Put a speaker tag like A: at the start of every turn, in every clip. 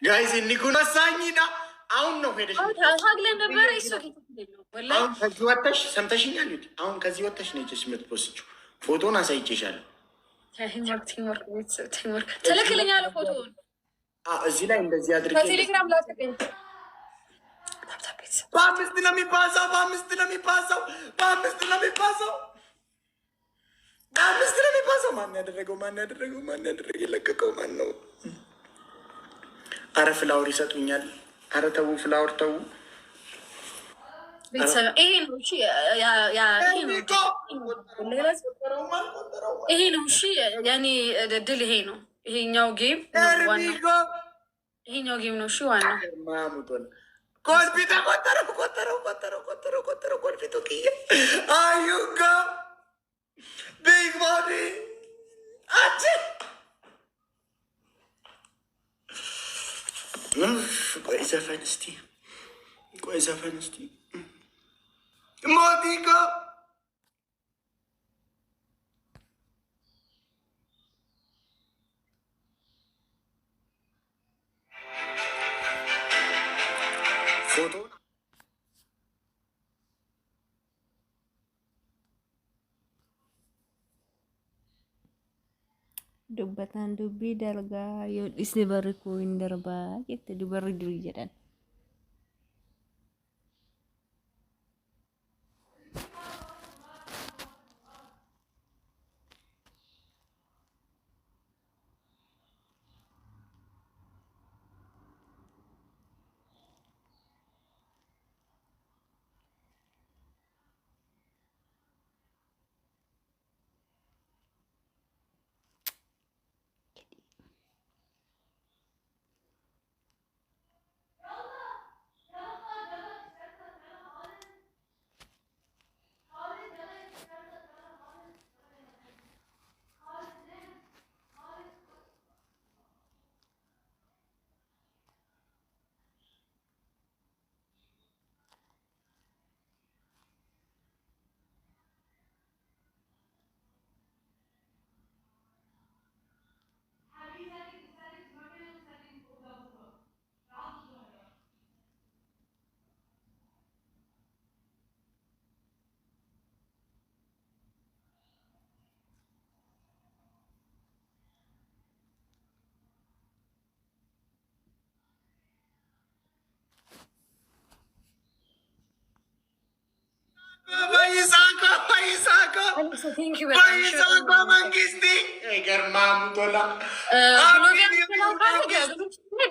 A: ጋይስ ኒኩን አሳኝና አሁን ነው ሄደሽ
B: ታግለን ነበር እሱ
A: አሁን ከዚህ ወጥተሽ ሰምተሽኛል። አሁን ከዚህ ወጥተሽ ነው እቺስ የምትፖስችው ፎቶን አሳይቼሻለሁ።
B: ተለክልኛል ፎቶውን
A: እዚህ ላይ እንደዚህ አድርጌ
B: በቴሌግራም ላከኝ።
A: በአምስት ነው የሚባዛው በአምስት ነው የሚባዛው በአምስት ነው የሚባዛው በአምስት ነው የሚባዛው። ማን ያደረገው ማን ያደረገው ማን ያደረገ የለቀቀው ማን ነው? አረ ፍላወር ይሰጡኛል። አረ ተው ፍላወር ተው።
B: ይሄ ነው እሺ፣ ይሄ ነው እሺ። ያኔ ድል ይሄ ነው። ይሄኛው ጌም ይሄኛው ጌም ነው እሺ። ዋናው
A: ኮልፊ ተቆጠረው ቆጠረው ቆጠረው ቆጠረው ቆጠረው ኮልፊ ቶኪየ አዩጋ ቢግ ቦዲ አቺ ቆይ ዘፈን እስቲ ቆይ ዘፈን እስቲ ሞቲካ ፎቶ
C: dubbatan dubbii dalgaa yoo dhisni barri koo hin darbaa jette dubarri durii jedhan.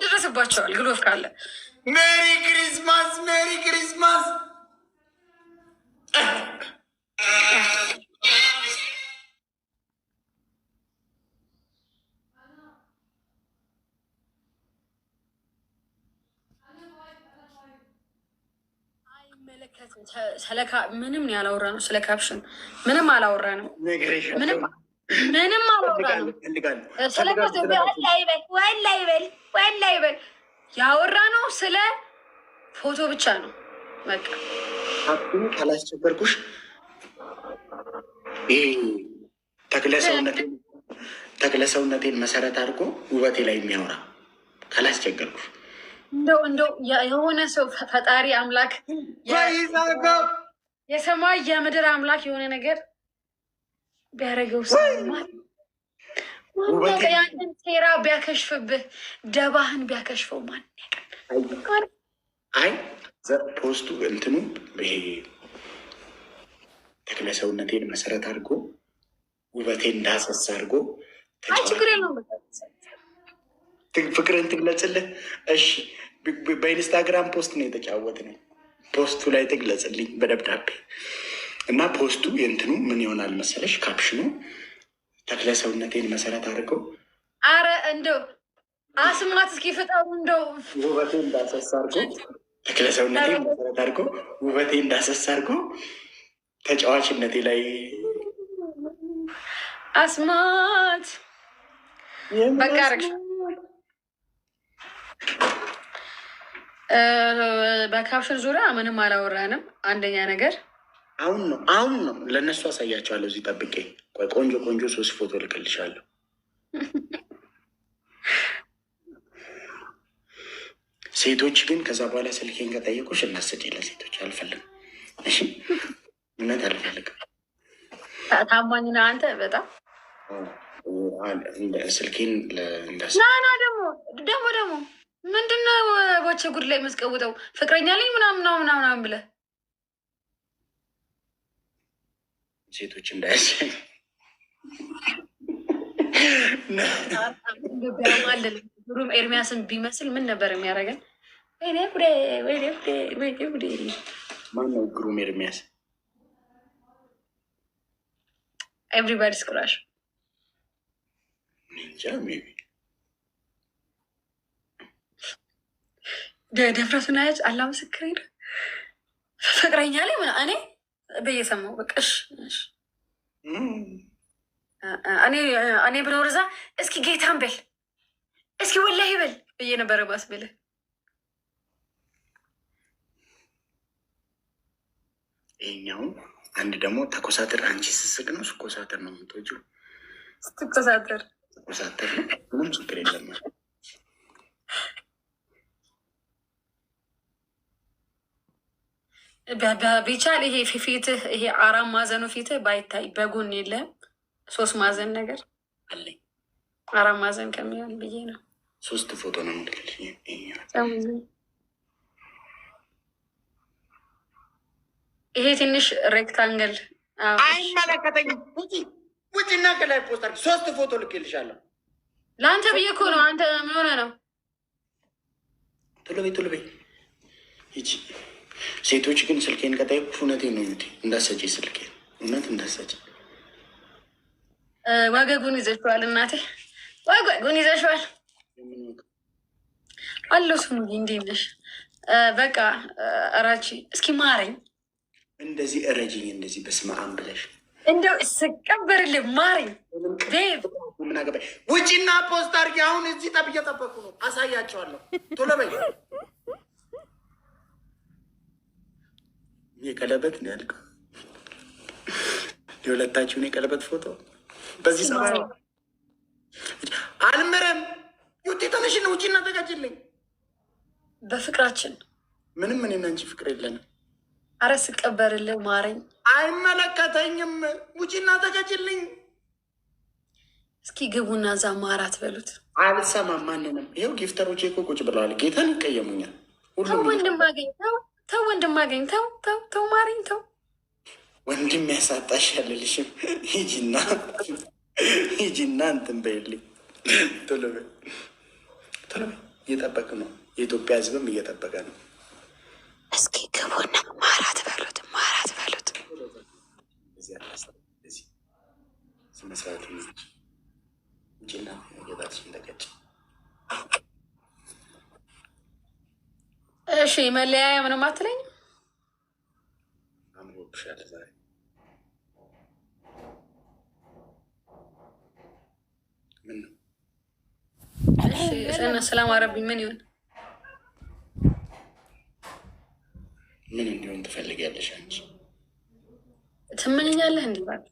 B: ደረሰባቸዋል ግሎፍ ካለ
A: ሜሪ ክሪስማስ ሜሪ ክሪስማስ
B: ምንም ያላወራ ነው። ስለ ካፕሽን ምንም አላወራ ነው። ምንም አላወራ ነው። ወላይበል ያወራ ነው። ስለ ፎቶ ብቻ ነው። በቃ
A: ካላስቸገርኩሽ ተክለ ሰውነቴን መሰረት አድርጎ ውበቴ ላይ የሚያወራ ካላስቸገርኩሽ
B: እንደው የሆነ ሰው ፈጣሪ አምላክ የሰማይ የምድር አምላክ የሆነ ነገር ቢያደርገው ያንን ሴራ ቢያከሽፍብህ ደባህን ቢያከሽፈው ማን ያውቃል?
A: አይ ፖስቱ እንትኑ ይሄ ተክለ ሰውነቴን መሰረት አድርጎ ውበቴን እንዳሰሳ አድርጎ
B: ችግር የለውም።
A: ፍቅርን ትግለጽልህ። እሺ በኢንስታግራም ፖስት ነው የተጫወትነው። ፖስቱ ላይ ትግለጽልኝ በደብዳቤ እና ፖስቱ የእንትኑ ምን ይሆናል መሰለሽ? ካፕሽኑ ተክለ ሰውነቴን መሰረት አድርገው
B: አረ እንደው አስማት እስኪ ፍጠሩ እንደው
A: ውበቴ እንዳሰሳ አድርገው ተክለ ሰውነቴን መሰረት አድርገው ውበቴ እንዳሰሳ አድርገው ተጫዋችነቴ ላይ
B: አስማት በቃ አረግሽ። በካፕሽን ዙሪያ ምንም አላወራንም። አንደኛ ነገር
A: አሁን ነው ለእነሱ አሳያቸዋለሁ። እዚህ ጠብቄ ቆንጆ ቆንጆ 3 ፎቶ ልክልሻለሁ። ሴቶች ግን ከዛ በኋላ ስልኬን ከጠየቁሽ እናስጭ ለሴቶች አልፈልግም። እሺ እውነት አልፈልግም።
B: ታማኝ ነህ አንተ በጣም
A: ስልኬን
B: ና ደግሞ ምንድነው ቦቼ ጉድ ላይ መስቀውጠው ፍቅረኛ ላይ ምናምን ብለህ
A: ሴቶች እንዳያስ
B: ሩም ኤርሚያስን ቢመስል ምን ነበር የሚያደርገን?
A: ማነው ግሩም ኤርሚያስ?
B: ኤቭሪባዲ ስክራሽ ደፍረቱን አያጭ አላ ምስክር ሄደ ፍቅረኛ ላይ ምን እኔ በየሰማው በቃሽ እኔ ብኖር እዛ እስኪ ጌታን በል እስኪ ወላሂ በል ብዬ ነበረ ባስ ብልህ
A: ይሄኛው አንድ ደግሞ ተኮሳተር። አንቺ ስስቅ ነው ስኮሳተር ነው የምትወጂው?
B: ስትኮሳተር
A: ነው ምንም ችግር የለም።
B: ቢቻል ይሄ ፊትህ ይሄ 4 ማዕዘኑ ፊትህ ባይታይ በጎን የለም 3 ማዕዘን ነገር
A: አለኝ።
B: 4 ማዕዘን ከሚሆን ብዬ ነው።
A: 3 ፎቶ ነው የምልክልሽ።
B: ይሄ ትንሽ ሬክታንግል
A: አይመለከተኝም። ውጭ እና ከላይ ፖስት አድርጊ። 3 ፎቶ ልክልሻለሁ።
B: ለአንተ ብዬ እኮ ነው። አንተ ምን ሆነ ነው?
A: ቶሎ በይ ሂጂ። ሴቶች ግን ስልኬን ከጠየቁሽ እውነቴን ነው ዩቲ እንዳሰጪ ስልኬን እውነት እንዳሰጪ።
B: ወገጉን ይዘሽዋል እናቴ፣ ወገጉን ይዘሽዋል አለው ስሙ። እንዴት ነሽ? በቃ እራቺ እስኪ ማረኝ
A: እንደዚህ እረጅኝ እንደዚህ በስመ አብ ብለሽ
B: እንደው ስቀበርልህ ማረኝ።
A: ምን አገባኝ? ውጪና ፖስት አድርጊ። አሁን እዚህ ጠብ እየጠበቁ ነው፣ አሳያቸዋለሁ። ቶሎ በይ። የቀለበት ነው ያልከው የሁለታችሁን የቀለበት ፎቶ በዚህ ሰ አልምረም። ዩቲ ተነሽን ውጪና ተጋጭልኝ።
B: በፍቅራችን
A: ምንም እኔና አንቺ ፍቅር የለንም።
B: አረ ስቀበርልህ ማረኝ።
A: አይመለከተኝም። ውጪና ተጋጭልኝ።
B: እስኪ ግቡና እዛ ማራት በሉት።
A: አልሰማም ማንንም። ይኸው ጊፍተሮቼ እኮ ቁጭ ብለዋል። ጌታን ይቀየሙኛል።
B: ተው ወንድም አገኝ ተው ማረኝ ተው።
A: ወንድም ያሳጣሽ ያለልሽም ሂጂና እንትን በይልኝ። ቶሎ በይ እየጠበቅ ነው። የኢትዮጵያ ሕዝብም እየጠበቀ ነው።
B: እስኪ ግቡና ማራት በሉት።
A: ስነስርዓት ውጭና የባትሽን ተቀጭ።
B: እሺ መለያያ ምንም አትለኝ።
A: አምሮብሻል ዛሬ። ምን ነው
B: ሰላም አረብኝ። ምን ይሆን
A: ምን እንዲሆን ትፈልጊያለሽ አንቺ?
B: ትመኘኛለህ? እንዲህ ባል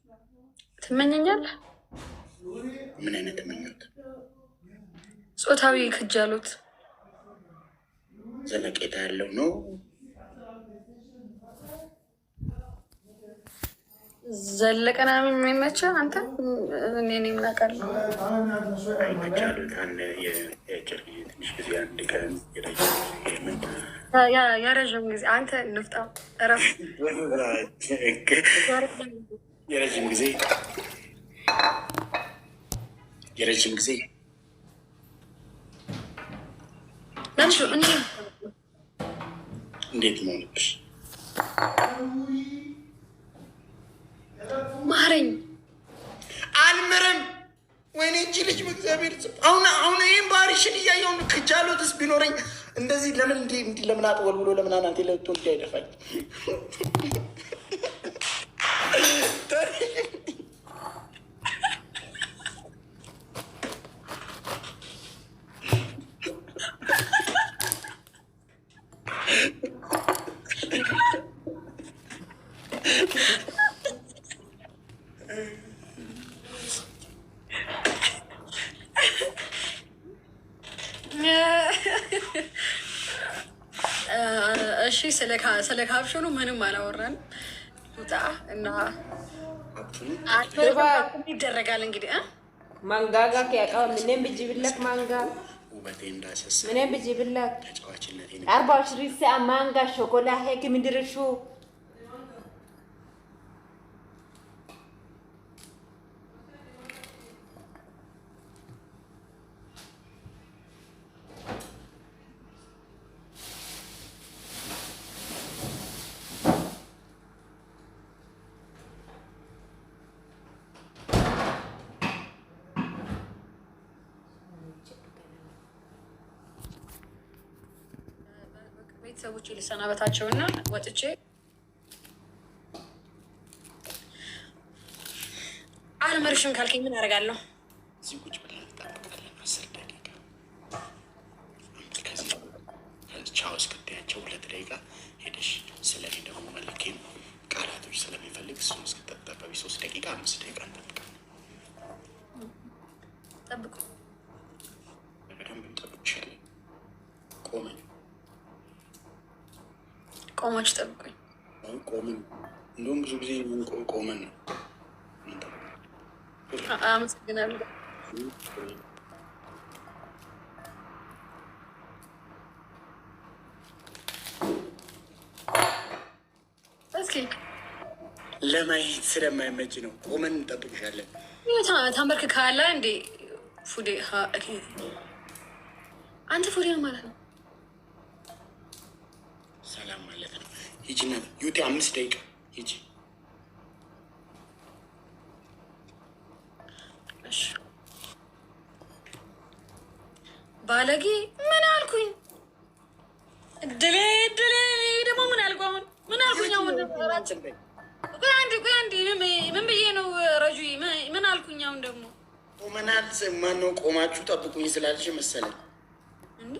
B: ትመኘኛለህ?
A: ምን አይነት ምኞት?
B: ጾታዊ ክጃሎት
A: ዘለቄታ ያለው ነው?
B: ዘለቀና የሚመቸህ አንተ እኔ ምናውቃለሁ።
A: አይመቻሉት አንድ የአጭር ጊዜ ትንሽ ጊዜ አንድ ቀን
B: የረዥም ጊዜ አንተ ንፍጣ እረፍ።
A: የረዥም ጊዜ እንዴት መሆንብሽ?
B: ማረኝ።
A: አልምርም። ወይኔ እጅ ልጅ በእግዚአብሔር አሁን ይህም ባህሪሽን እያየውን ክጃሎትስ ቢኖረኝ እንደዚህ ለምን እንዲህ ለምን አጥወል ብሎ ለምን አናቴ ለቶ እንዲ አይደፋኝ?
B: እሺ ስለ ካፕሽኑ ምንም አላወራን ውጣ እና ይደረጋል እንግዲህ
C: ማንጋጋ ከያቃው ምንም ብጅብለክ ማንጋ
A: ውበቴ እንዳሰሳ
C: ምንም ብጅብለክ
A: ተጫዋችነቴን
C: 24 ሰዓት ማንጋ ሾኮላ ሄክ ምድርሹ
B: ቤተሰቦቼ ልሰናበታቸውና ወጥቼ አልመርሽም ካልከኝ ምን አደርጋለሁ?
A: እዚህ ቁጭ ብለን እንጠብቃለን 10 ደቂቃ። ቻው እስክትያቸው 2 ደቂቃ ሄደሽ ስለኔ ደግሞ መልኬም ቃላቶች ስለሚፈልግ እሱን እስክትጠበቢ 3 ደቂቃ 5 ደቂቃ እንጠብቃለን።
B: ጠብቁ።
A: በደንብ እንጠብቅሻለን። ቆመን
B: ቆማችሁ ጠብቁኝ።
A: ቆመን እንደውም ብዙ ጊዜ ቆመን ነው።
B: አመሰግናለሁ። እስኪ
A: ለማየት ስለማይመች ነው። ቆመን እንጠብቅሻለን።
B: ተንበርክከሃል እንዴ? ፉዴ አንተ ፉዴ ማለት ነው።
A: ሰላም ማለት ነው። ሂጂና ዩቲ 5 ደቂቃ ሂጂ።
B: ባለጌ ምን አልኩኝ? እድሌ ደግሞ ምን አልኩ? አሁን ምን አልኩኝ? አሁን ቆይ አንዴ ምን ብዬ ነው ረጁ? ምን አልኩኝ? አሁን ደግሞ
A: ቆመናል። ማነው ቆማችሁ ጠብቁኝ ስላልሽ መሰለኝ።
B: እንዴ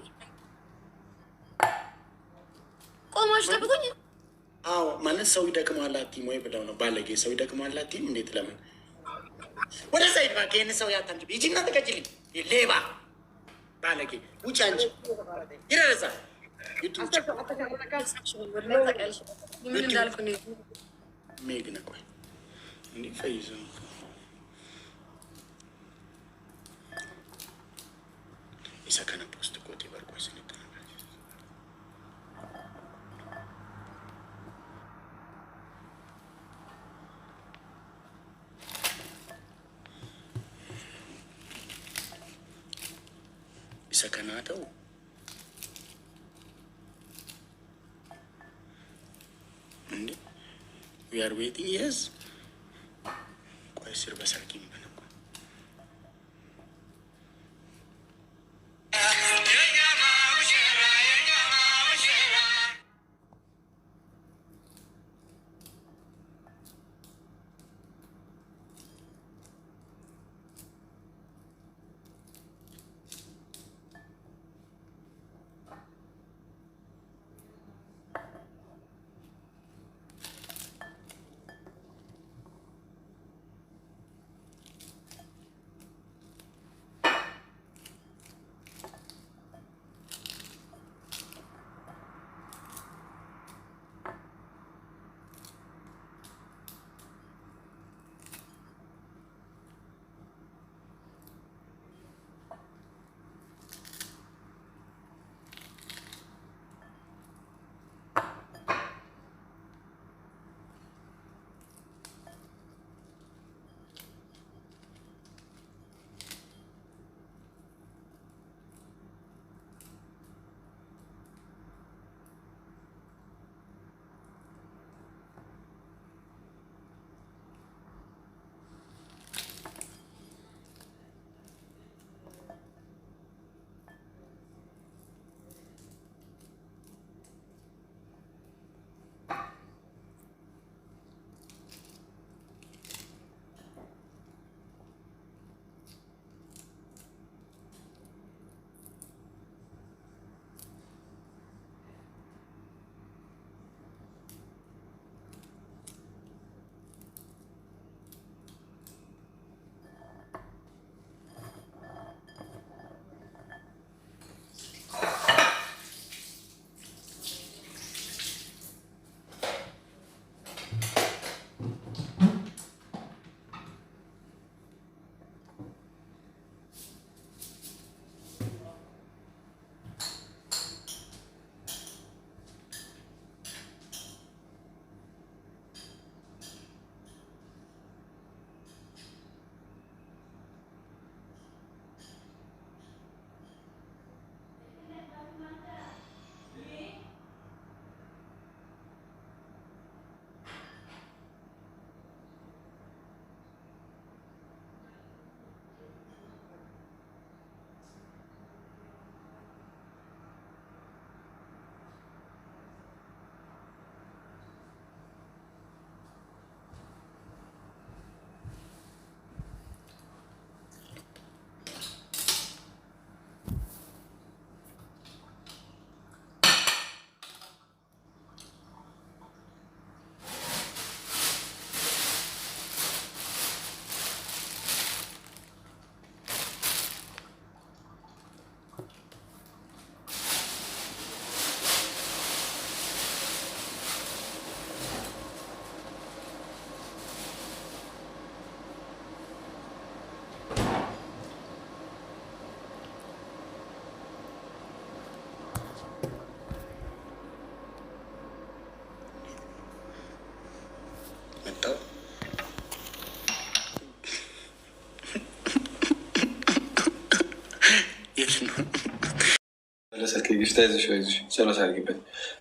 B: ቆማችሁ ጠብቁኝ?
A: አዎ ማለት ሰው ይደክማል አትይም ወይ ብለው ነው። ባለጌ ሰው ይደክማል አትይም? እንዴት ለምን ወደ ሳይድ ባክ ይህን ሰው ያታንጅ ይጂና ተቀጅልኝ። ሌባ ባለጌ ውጭ አንቺ ይረሳ
B: ምን እንዳልኩ
A: ሜግ ነቆይ እንዲህ ፈይዘ የሰከነ ፖስት ኮቴ በርቆይ ስንገናኝ ሰከናተው እንዴ we are waiting yes ቆይ ስር በሳቂም በነቆ
D: سلكي جفتاز شوي سلو سالكي بس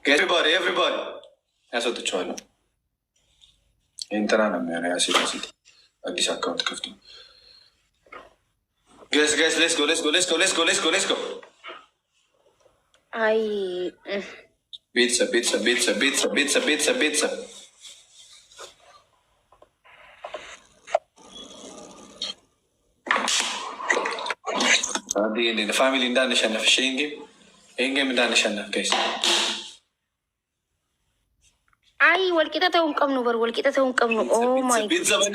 D: everybody يا صوت تشوالو انت انا يعني يا سيدي اديس اكونت كفتو guys let's go
E: Ay.
D: Pizza. هذه الفاميلي ندان نشنف الشينجي إنجي ندان نشنف كيس
E: Ay, والكده تهم كم نبر والكده تهم كم نبر. Oh my.
D: بيتزا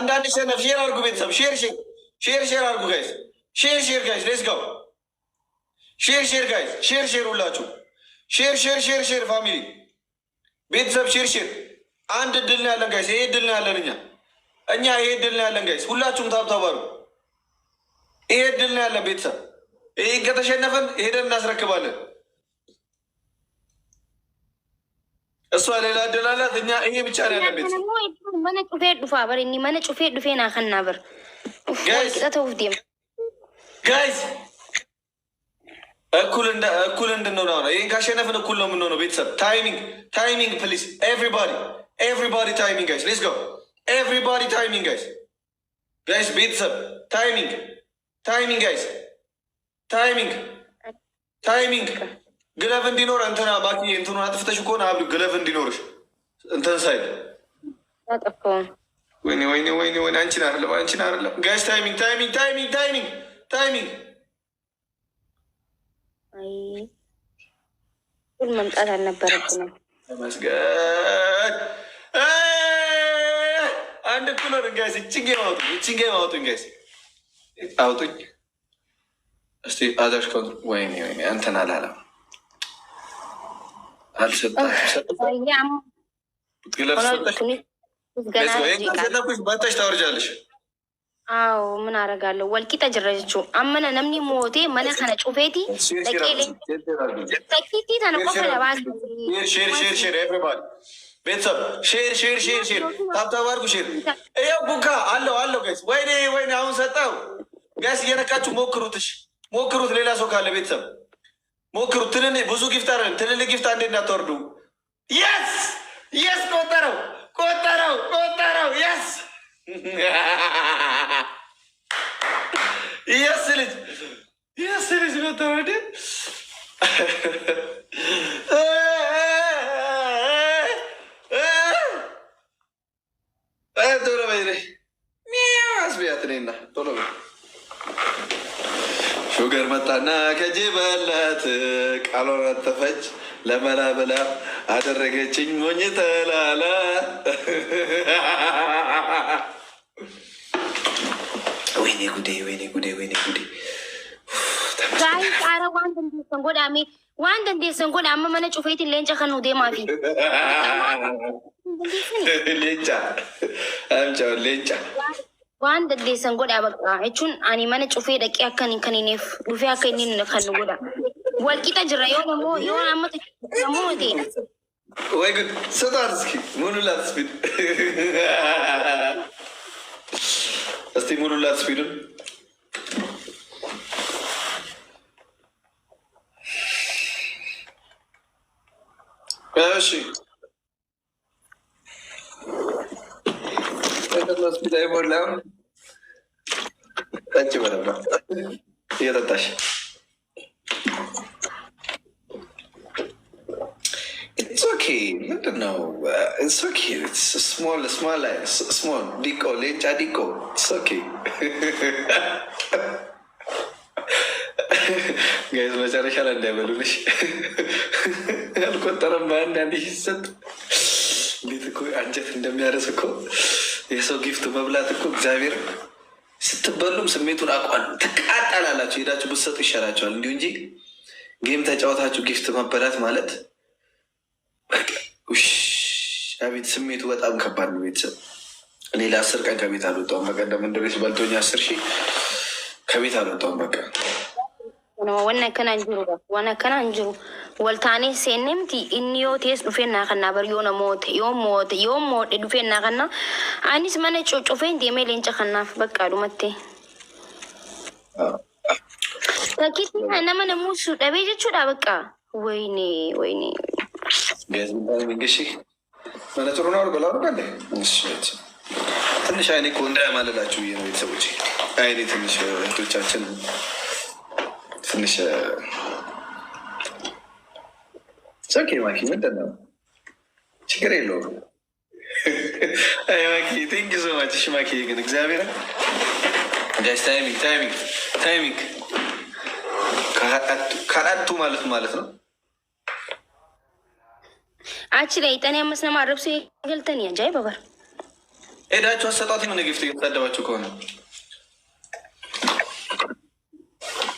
D: ندان نشنف شير أرجو بيتزا شير أرجو guys شير guys let's go شير guys شير ولا شو شير فاميلي بيتزا شير عند الدلنا لنا guys إيه الدلنا لنا أنيا إيه الدلنا لنا guys ولا شو تابارو إيه الدلنا لنا بيتزا إيه كذا شنفن إيه الناس ركبالن السؤال لا دلالة الدنيا إيه بيشاري على بيتزا
E: ما نشوفه دفع إني ما نشوفه دفع ناخن نبر
D: guys guys أكل عندنا إيه كاشنفن أكل مننا بيتزا timing please everybody timing guys let's go everybody timing guys بيتزا timing guys timing ግለፍ እንዲኖር እንትና ባኪ እንትኑ አጥፍተሽ እኮ ነው አብዱ ግለፍ እንዲኖርሽ እንትን ሳይል ወይኔ አንቺን አይደለም ጋይስ ታይሚንግ
E: ሁሉ መምጣት አልነበረብንም።
D: ተመስገን አንድ ኩለር ጋይስ እቺንጌ ማውጡኝ ጋይስ አውጡኝ እስቲ አዳሽ ኮን ወይኔ አንተን አላለም በታች ታወርጃለሽ።
E: አዎ ምን አደርጋለሁ? ወልቂጠ ጅረችው አመነ ነምኒ ሞቴ መነ ከነ ጩፌቲ ለቄሌ ተክቲቲ ተነቆፈለባ
D: ሼር ኤቭሪባዲ ቤተሰብ ሼር ታብታብ አድርጉ ሼር ይኸው ቡካ አለው ጋይስ ወይኔ አሁን ሰጠው ጋይስ እየነካችሁ ሞክሩት ሌላ ሰው ካለ ቤተሰብ ሞክሩት ብዙ ጊፍት አይደለም ትልልቅ ጊፍት አንዴ እንዳትወርዱ የስ ቆጠረው የስ ልጅ በተወደ ቶሎ በይ አስቢያት እኔና ቶሎ በይ ሹገር መጣና ከጄ በላት ቃሏን አጠፈች ለመላበላ አደረገችኝ ሞኝ ተላላ ወይኔ ጉዴ
E: ጋይ ቃረ ዋንድ እንዴሰን ጎዳ አመመነ ጩፌትን ሌንጨ ከኑ ዴማፊ
D: ሌንጫ
E: ዋንድ እንዴሰን ጎዳ በቃ እቹን አኒ መነ ጩፌ ደቂ ከኒኔፍ ዱፌ አከኒን ከኑ ጎዳ ወልቂጠ ጅራ የሆነ አመት ሞቴ
D: ወይ ጉድ ስጣት እስኪ ሙሉላት ስፒድ እስቲ ሙሉላት ስፒዱን እሺ ስፒድ አይሞላም ጠጭ በለባ እየጠጣሽ It's okay. No, it's okay. It's small. Dico, lecha dico. It's okay. Guys, መጨረሻ ላይ እንዳይበሉልሽ አልቆጠረም። በአንዳንድ ይሰጥ እንዴት እኮ አንጀት እንደሚያረስ እኮ የሰው ጊፍት መብላት እኮ እግዚአብሔር ስትበሉም ስሜቱን አቋል ትቃጠላላችሁ። ሄዳችሁ ብትሰጡ ይሻላችኋል እንዲሁ እንጂ ጌም ተጫወታችሁ ጊፍት መበላት ማለት አቤት ስሜቱ በጣም ከባድ ነው። ቤተሰብ እኔ ለ10 ቀን ከቤት አልወጣሁም። በቀደም እንደቤት በልቶኝ 10,000 ከቤት አልወጣሁም። በቃ
E: ወነከና እንጅሩ ወልታኔ ሴኔምቲ ኢኒዮቴስ ዱፌና ከና በር የሆነ ሞት ዱፌና ከና አኒስ መነ ጩፌን ዴሜ ሌንጨ ከናፍ በቃ ዱመቴ በኪት እነማ ነሙሱ ደቤጀቹ ዳበቃ ወይኔ ወይኔ
D: ገሽ መነጽሩ ነው አርጎላ አርጋለ ትንሽ አይኔ እኮ እንዳያማልላችሁ ብዬ ነው ቤተሰቦች። አይኔ ትንሽ እህቶቻችን ትንሽ ኦኬ ማኪ ምንድን ነው ችግር የለውም። አይ ማኪ ቴንክ ዩ ሶ ማች። እሺ ማኪ ግን እግዚአብሔር ጋይስ ታይሚንግ ካላቱ ማለት ነው።
E: አቺ ላይ ጠኔ መስነማ ረብሶ ይገልተን ያጃይ ባበር
D: ሄዳችሁ አሰጣት ምን ግፍት እየተሳደባችሁ ከሆነ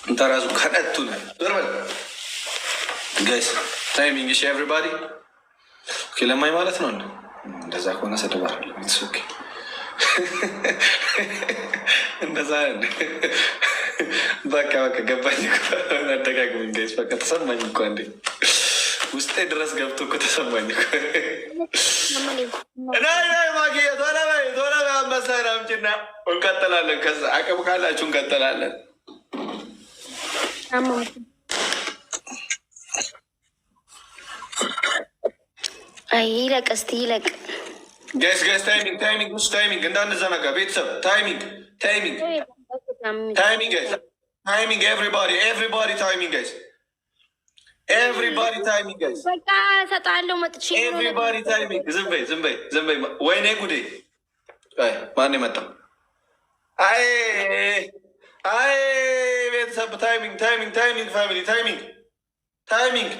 D: እንታራዙ ካላቱ ነው ዶርበል ጋይስ ታይሚንግ። እሺ ኤቭሪባዲ ኦኬ ለማይ ማለት ነው እንደዛ ከሆነ ሰደባል ኢትስ ኦኬ እንደዛ በቃ ገባኝ እኮ አደጋግመኝ ጋይስ በቃ ተሰማኝ እኮ አንዴ ውስጤ ድረስ ገብቶ እኮ ተሰማኝ እኮ። ናይ ማኪ ቶሎ በይ አንበሳን አምጪና እንቀጥላለን። ከዛ አቅም ካላችሁ እንቀጥላለን።
E: አይ ይለቅ እስቲ ይለቅ
D: ጋይስ ታይሚንግ እንዳንዘናጋ ቤተሰብ ታይሚንግ ኤቭሪባዲ ታይሚንግ ጋይስ ኤቭሪባዲ ታይሚንግ ጋይስ
E: በቃ ሰጣለው መጥቼ
D: ኤቭሪባዲ ታይሚንግ። ዝም በይ ወይኔ ጉዴ ማን የመጣው? አይ ቤተሰብ ታይሚንግ ፋሚሊ ታይሚንግ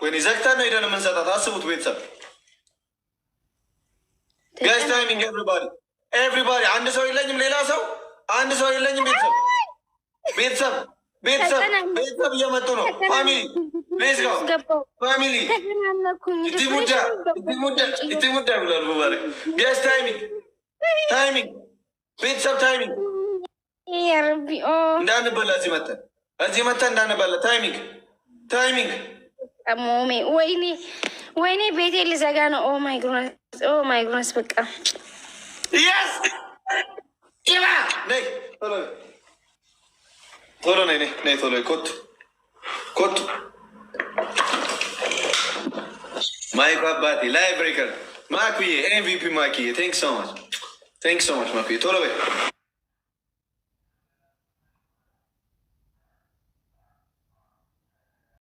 D: ወይኔ ዘግተን ነው ሄደን የምንሰጣት አስቡት ቤተሰብ ጋይስ ታይሚንግ ኤቭሪባዲ አንድ ሰው የለኝም ሌላ ሰው አንድ ሰው የለኝም ቤተሰብ እየመጡ ነው ፋሚሊ ሌስ ጋር ፋሚሊ ኢቲሙዳ ብሏል ሙባረክ ጋይስ ታይሚንግ ቤተሰብ ታይሚንግ እንዳንበላ እዚህ መተን እንዳንበላ ታይሚንግ
E: ሞሜ ወይኔ ቤቴ ልዘጋ ነው። ኦ ማይ ጉድነስ በቃ
D: የስ ቶሎ ነይ ቶሎ ኮቱ ማይክ አባቴ ላይ ብሬከር ማክዬ ኤምቪፒ ማክዬ ቴንክ ሶ ማች ማክዬ ቶሎ በይ